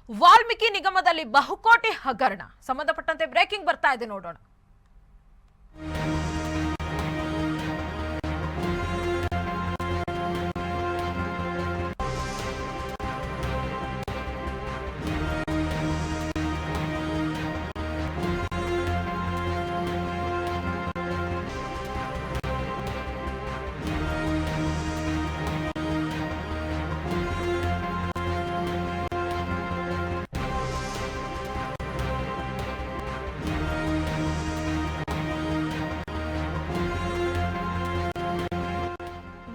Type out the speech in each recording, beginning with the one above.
ವಾಲ್ಮೀಕಿ ನಿಗಮದಲ್ಲಿ ಬಹುಕೋಟಿ ಹಗರಣ ಸಂಬಂಧಪಟ್ಟಂತೆ ಬ್ರೇಕಿಂಗ್ ಬರ್ತಾ ಇದೆ, ನೋಡೋಣ.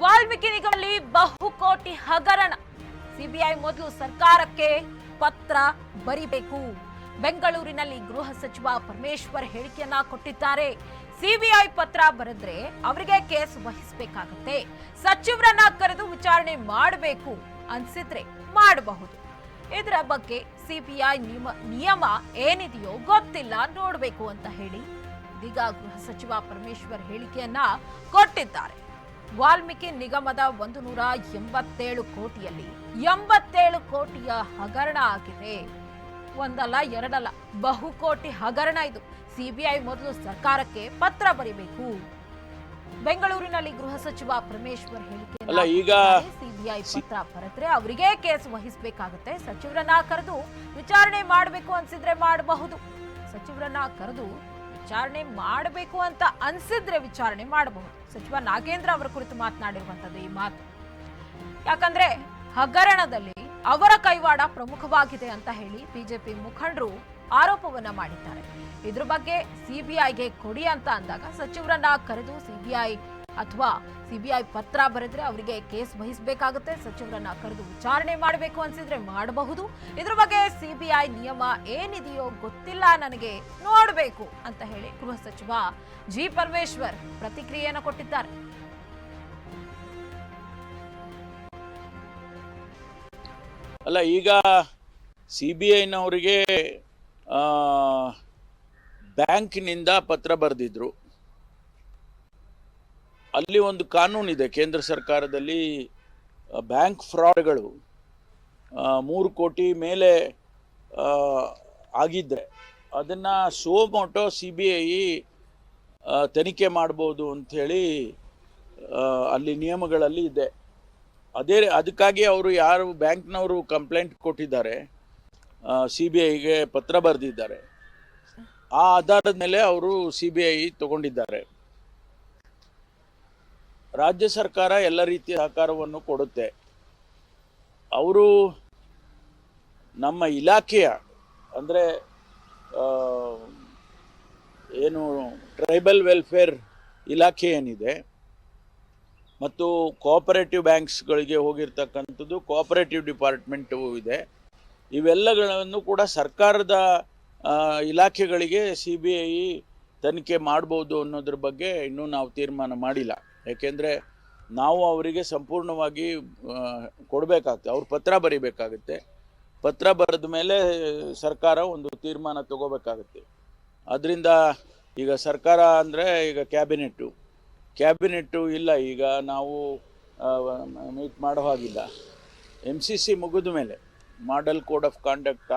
ವಾಲ್ಮೀಕಿ ನಿಗಮದಲ್ಲಿ ಬಹುಕೋಟಿ ಹಗರಣ. ಸಿಬಿಐ ಮೊದಲು ಸರ್ಕಾರಕ್ಕೆ ಪತ್ರ ಬರಿಬೇಕು. ಬೆಂಗಳೂರಿನಲ್ಲಿ ಗೃಹ ಸಚಿವ ಪರಮೇಶ್ವರ್ ಹೇಳಿಕೆಯನ್ನ ಕೊಟ್ಟಿದ್ದಾರೆ. ಸಿಬಿಐ ಪತ್ರ ಬರೆದ್ರೆ ಅವರಿಗೆ ಕೇಸ್ ವಹಿಸಬೇಕಾಗುತ್ತೆ. ಸಚಿವರನ್ನ ಕರೆದು ವಿಚಾರಣೆ ಮಾಡಬೇಕು ಅನ್ಸಿದ್ರೆ ಮಾಡಬಹುದು. ಇದರ ಬಗ್ಗೆ ಸಿಬಿಐ ನಿಯಮ ಏನಿದೆಯೋ ಗೊತ್ತಿಲ್ಲ, ನೋಡಬೇಕು ಅಂತ ಹೇಳಿ ಇದೀಗ ಗೃಹ ಸಚಿವ ಪರಮೇಶ್ವರ್ ಹೇಳಿಕೆಯನ್ನ ಕೊಟ್ಟಿದ್ದಾರೆ. ವಾಲ್ಮೀಕಿ ನಿಗಮದ 187 ಕೋಟಿಯಲ್ಲಿ 87 ಕೋಟಿಯ ಹಗರಣ ಆಗಿದೆ. ಒಂದಲ್ಲ ಎರಡಲ್ಲ, ಬಹುಕೋಟಿ ಹಗರಣ ಇದು. ಸಿಬಿಐ ಮೊದಲು ಸರ್ಕಾರಕ್ಕೆ ಪತ್ರ ಬರೀಬೇಕು. ಬೆಂಗಳೂರಿನಲ್ಲಿ ಗೃಹ ಸಚಿವ ಪರಮೇಶ್ವರ್ ಹೇಳಿಕೆ, ಸಿಬಿಐ ಪತ್ರ ಬರೆದ್ರೆ ಅವರಿಗೆ ಕೇಸ್ ವಹಿಸಬೇಕಾಗುತ್ತೆ. ಸಚಿವರನ್ನ ಕರೆದು ವಿಚಾರಣೆ ಮಾಡಬೇಕು ಅನ್ಸಿದ್ರೆ ಮಾಡಬಹುದು. ಸಚಿವರನ್ನ ಕರೆದು ವಿಚಾರಣೆ ಮಾಡಬೇಕು ಅಂತ ಅನ್ಸಿದ್ರೆ ವಿಚಾರಣೆ ಮಾಡಬಹುದು. ಸಚಿವ ನಾಗೇಂದ್ರ ಅವರ ಕುರಿತು ಮಾತನಾಡಿರುವಂತದ್ದು ಈ ಮಾತು. ಯಾಕಂದ್ರೆ ಹಗರಣದಲ್ಲಿ ಅವರ ಕೈವಾಡ ಪ್ರಮುಖವಾಗಿದೆ ಅಂತ ಹೇಳಿ ಬಿಜೆಪಿ ಮುಖಂಡರು ಆರೋಪವನ್ನ ಮಾಡಿದ್ದಾರೆ. ಇದ್ರ ಬಗ್ಗೆ ಸಿಬಿಐಗೆ ಕೊಡಿ ಅಂತ ಅಂದಾಗ ಸಚಿವರನ್ನ ಕರೆದು ಸಿಬಿಐ ಪತ್ರ ಬರೆದ್ರೆ ಅವರಿಗೆ ಕೇಸ್ ವಹಿಸಬೇಕಾಗುತ್ತೆ. ಸಚಿವರನ್ನ ಕರೆದು ವಿಚಾರಣೆ ಮಾಡಬೇಕು ಅನ್ಸಿದ್ರೆ ಮಾಡಬಹುದು. ಇದ್ರ ಬಗ್ಗೆ ಸಿಬಿಐ ನಿಯಮ ಏನಿದೆಯೋ ಗೊತ್ತಿಲ್ಲ, ನನಗೆ ನೋಡಬೇಕು ಅಂತ ಹೇಳಿ ಗೃಹ ಸಚಿವ ಜಿ ಪರಮೇಶ್ವರ್ ಪ್ರತಿಕ್ರಿಯೆಯನ್ನು ಕೊಟ್ಟಿದ್ದಾರೆ. ಅಲ್ಲ, ಈಗ ಸಿಬಿಐನವರಿಗೆ ಬ್ಯಾಂಕ್ನಿಂದ ಪತ್ರ ಬರೆದಿದ್ರು. ಅಲ್ಲಿ ಒಂದು ಕಾನೂನಿದೆ ಕೇಂದ್ರ ಸರ್ಕಾರದಲ್ಲಿ, ಬ್ಯಾಂಕ್ ಫ್ರಾಡ್ಗಳು 3 ಕೋಟಿ ಮೇಲೆ ಆಗಿದ್ದರೆ ಅದನ್ನು ಸೋಮೋಟೋ ಸಿಬಿಐ ತನಿಖೆ ಮಾಡ್ಬೋದು ಅಂಥೇಳಿ ಅಲ್ಲಿ ನಿಯಮಗಳಲ್ಲಿ ಇದೆ. ಅದಕ್ಕಾಗಿ ಅವರು ಯಾರು ಬ್ಯಾಂಕ್ನವರು ಕಂಪ್ಲೇಂಟ್ ಕೊಟ್ಟಿದ್ದಾರೆ, ಸಿಬಿಐಗೆ ಪತ್ರ ಬರೆದಿದ್ದಾರೆ, ಆ ಆಧಾರದ ಮೇಲೆ ಅವರು ಸಿಬಿಐ ತಗೊಂಡಿದ್ದಾರೆ. ರಾಜ್ಯ ಸರ್ಕಾರ ಎಲ್ಲ ರೀತಿಯ ಸಹಕಾರವನ್ನು ಕೊಡುತ್ತೆ. ಅವರು ನಮ್ಮ ಇಲಾಖೆಯ ಅಂದರೆ ಏನು ಟ್ರೈಬಲ್ ವೆಲ್ಫೇರ್ ಇಲಾಖೆ ಏನಿದೆ ಮತ್ತು ಕೋಆಪರೇಟಿವ್ ಬ್ಯಾಂಕ್ಸ್ಗಳಿಗೆ ಹೋಗಿರ್ತಕ್ಕಂಥದ್ದು ಕೋಆಪರೇಟಿವ್ ಡಿಪಾರ್ಟ್ಮೆಂಟು ಇದೆ. ಇವೆಲ್ಲಗಳನ್ನು ಕೂಡ ಸರ್ಕಾರದ ಇಲಾಖೆಗಳಿಗೆ ಸಿಬಿಐ ತನಿಖೆ ಮಾಡ್ಬೋದು ಅನ್ನೋದ್ರ ಬಗ್ಗೆ ಇನ್ನೂ ನಾವು ತೀರ್ಮಾನ ಮಾಡಿಲ್ಲ. ಯಾಕೆಂದರೆ ನಾವು ಅವರಿಗೆ ಸಂಪೂರ್ಣವಾಗಿ ಕೊಡಬೇಕಾಗುತ್ತೆ, ಅವ್ರು ಪತ್ರ ಬರೀಬೇಕಾಗುತ್ತೆ. ಪತ್ರ ಬರೆದ ಮೇಲೆ ಸರ್ಕಾರ ಒಂದು ತೀರ್ಮಾನ ತಗೋಬೇಕಾಗುತ್ತೆ. ಅದರಿಂದ ಈಗ ಸರ್ಕಾರ ಅಂದರೆ ಈಗ ಕ್ಯಾಬಿನೆಟ್ಟು ಇಲ್ಲ, ಈಗ ನಾವು ಮೀಟ್ ಮಾಡೋ ಹಾಗಿಲ್ಲ. MCC ಮುಗಿದ ಮೇಲೆ ಮಾಡೆಲ್ ಕೋಡ್ ಆಫ್ ಕಾಂಡಕ್ಟ್